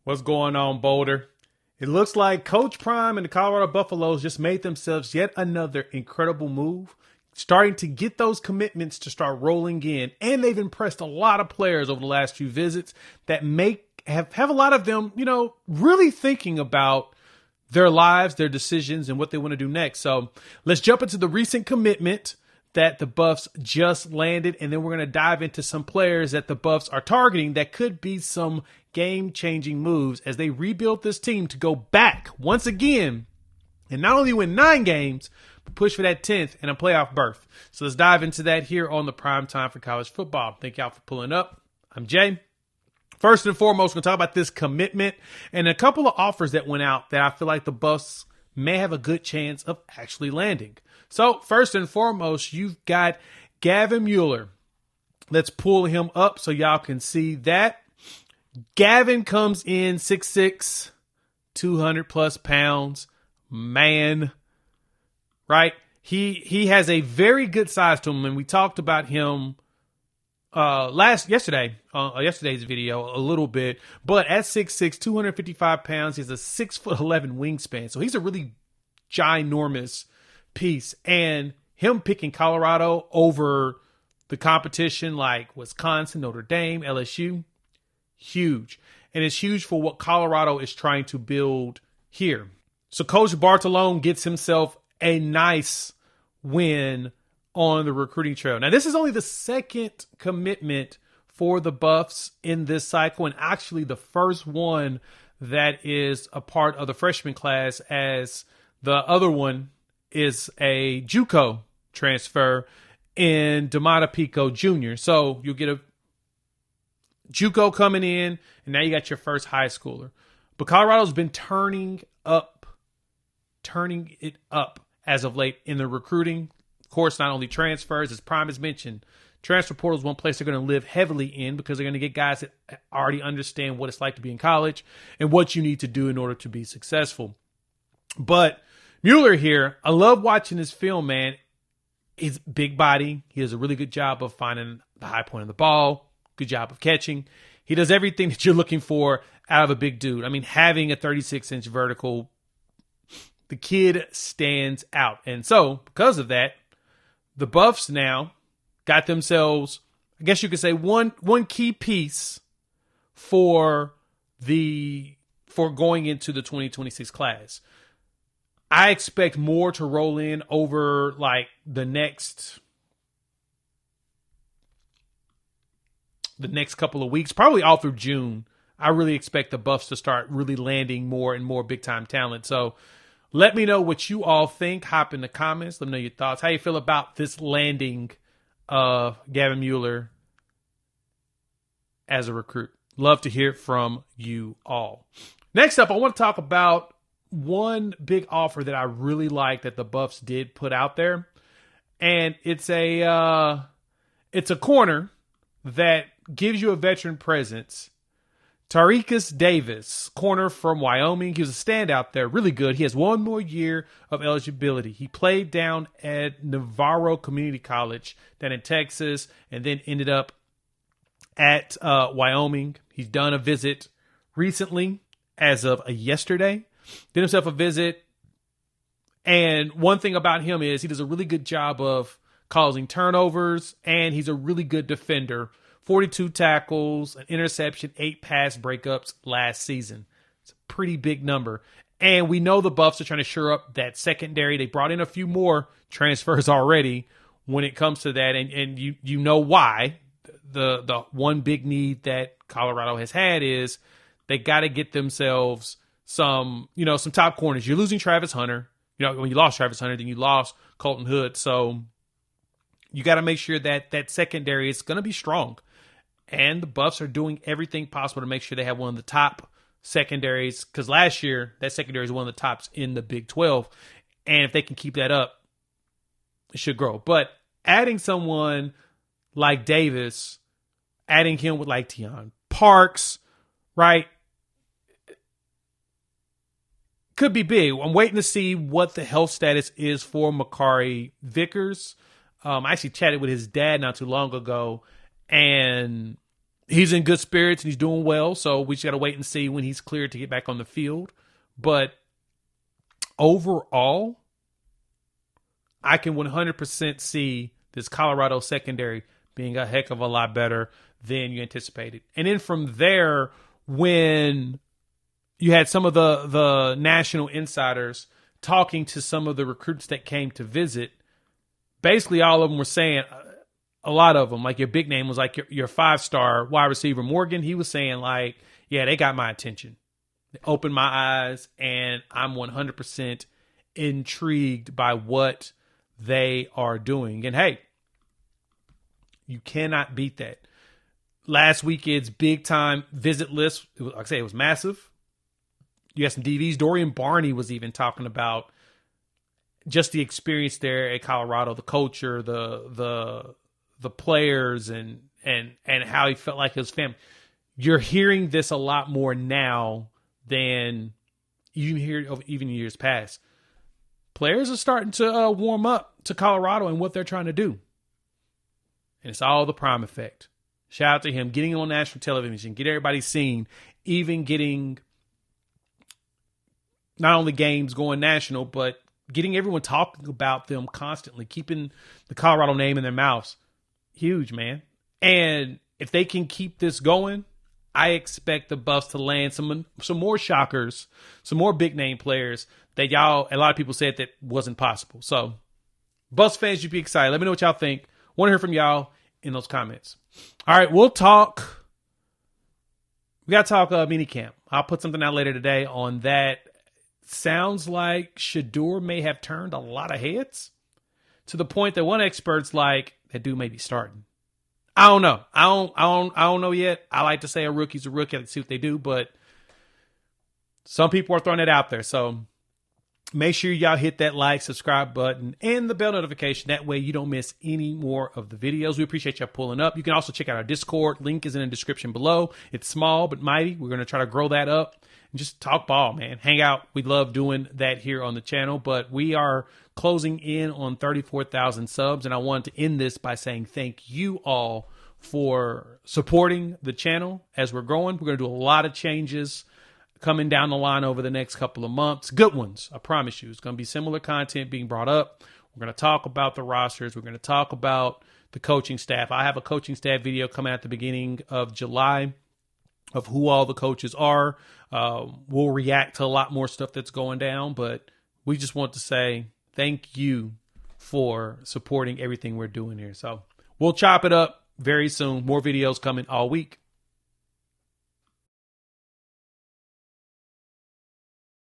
What's going on, Boulder? It looks like Coach Prime and the Colorado Buffaloes just made themselves yet another incredible move, starting to get those commitments to start rolling in. And they've impressed a lot of players over the last few visits that have a lot of them, really thinking about their lives, their decisions, and what they want to do next. So let's jump into the recent commitment that the Buffs just landed, and then we're going to dive into some players that the Buffs are targeting that could be some game-changing moves as they rebuild this team to go back once again and not only win 9 games, but push for that 10th and a playoff berth. So let's dive into that here on the Prime Time for College Football. Thank y'all for pulling up. I'm Jay. First and foremost, we're going to talk about this commitment and a couple of offers that went out that I feel like the Buffs may have a good chance of actually landing. So first and foremost, you've got Gavin Mueller. Let's pull him up so y'all can see that. Gavin comes in 6'6", 200 plus pounds. Man, right? He has a very good size to him, and we talked about him yesterday's video a little bit. But at 6'6", 255 pounds, he's a 6'11" wingspan. So he's a really ginormous piece. And him picking Colorado over the competition like Wisconsin, Notre Dame, LSU, huge. And it's huge for what Colorado is trying to build here. So Coach Bartolone gets himself a nice win on the recruiting trail. Now, this is only the second commitment for the Buffs in this cycle, and actually the first one that is a part of the freshman class, as the other one is a JUCO transfer in Damata Pico Jr. So you'll get a JUCO coming in, and now you got your first high schooler. But Colorado's been turning it up as of late in the recruiting. Of course, not only transfers, as Prime has mentioned, transfer portal is one place they're going to live heavily in because they're going to get guys that already understand what it's like to be in college and what you need to do in order to be successful. But Mueller here, I love watching this film, man. He's big body. He does a really good job of finding the high point of the ball. Good job of catching. He does everything that you're looking for out of a big dude. I mean, having a 36-inch vertical, the kid stands out. And so, because of that, the Buffs now got themselves, I guess you could say, one key piece for going into the 2026 class. I expect more to roll in over like the next couple of weeks, probably all through June. I really expect the Buffs to start really landing more and more big time talent. So let me know what you all think. Hop in the comments. Let me know your thoughts. How you feel about this landing of Gavin Mueller as a recruit? Love to hear from you all. Next up, I want to talk about one big offer that I really like that the Buffs did put out there. And it's a corner that gives you a veteran presence. Tarikus Davis, corner from Wyoming. He was a standout there, really good. He has one more year of eligibility. He played down at Navarro Community College down in Texas and then ended up at Wyoming. He's done a visit recently as of yesterday. Did himself a visit. And one thing about him is he does a really good job of causing turnovers, and he's a really good defender. 42 tackles, an interception, 8 pass breakups last season. It's a pretty big number. And we know the Buffs are trying to shore up that secondary. They brought in a few more transfers already when it comes to that. And you know why. The one big need that Colorado has had is they got to get themselves some top corners. You're losing Travis Hunter. When you lost Travis Hunter, then you lost Colton Hood. So you got to make sure that that secondary is going to be strong. And the Buffs are doing everything possible to make sure they have one of the top secondaries. Because last year, that secondary is one of the tops in the Big 12. And if they can keep that up, it should grow. But adding someone like Davis, adding him with like Deion Parks, right, could be big. I'm waiting to see what the health status is for Makari Vickers. I actually chatted with his dad not too long ago, and he's in good spirits and he's doing well. So we just got to wait and see when he's cleared to get back on the field. But overall, I can 100% see this Colorado secondary being a heck of a lot better than you anticipated. And then from there, when you had some of the national insiders talking to some of the recruits that came to visit, basically all of them were saying, a lot of them, like your big name was like your 5-star wide receiver, Morgan. He was saying like, yeah, they got my attention. They opened my eyes, and I'm 100% intrigued by what they are doing. And hey, you cannot beat that. Last weekend's big time visit list, like I say, it was massive. You had some DVs. Dorian Barney was even talking about just the experience there at Colorado, the culture, the players, and how he felt like his family. You're hearing this a lot more now than you hear of even years past. Players are starting to warm up to Colorado and what they're trying to do. And it's all the Prime effect. Shout out to him getting on national television, get everybody seeing, even getting not only games going national, but getting everyone talking about them constantly, keeping the Colorado name in their mouths. Huge, man. And if they can keep this going, I expect the Buffs to land some more shockers, some more big name players that a lot of people said that wasn't possible. So, Buffs fans, you be excited. Let me know what y'all think. Want to hear from y'all in those comments. All right, we'll talk. We got to talk minicamp. I'll put something out later today on that. Sounds like Shador may have turned a lot of heads to the point that one expert's like, that dude may be starting. I don't know. I don't know yet. I like to say a rookie's a rookie. I like to see what they do, but some people are throwing it out there. So make sure y'all hit that like, subscribe button, and the bell notification. That way you don't miss any more of the videos. We appreciate y'all pulling up. You can also check out our Discord. Link is in the description below. It's small but mighty. We're going to try to grow that up and just talk ball, man. Hang out. We love doing that here on the channel, but we are closing in on 34,000 subs, and I wanted to end this by saying thank you all for supporting the channel as we're growing. We're going to do a lot of changes coming down the line over the next couple of months. Good ones, I promise you. It's going to be similar content being brought up. We're going to talk about the rosters. We're going to talk about the coaching staff. I have a coaching staff video coming at the beginning of July of who all the coaches are. We'll react to a lot more stuff that's going down, but we just want to say thank you for supporting everything we're doing here. So we'll chop it up very soon. More videos coming all week.